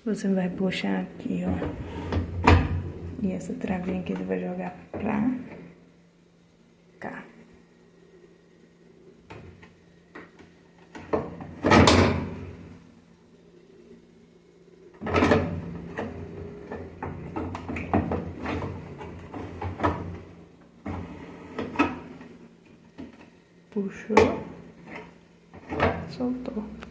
Você vai puxar aqui, ó. E essa travinha aqui você vai jogar pra cá. Puxou, soltou.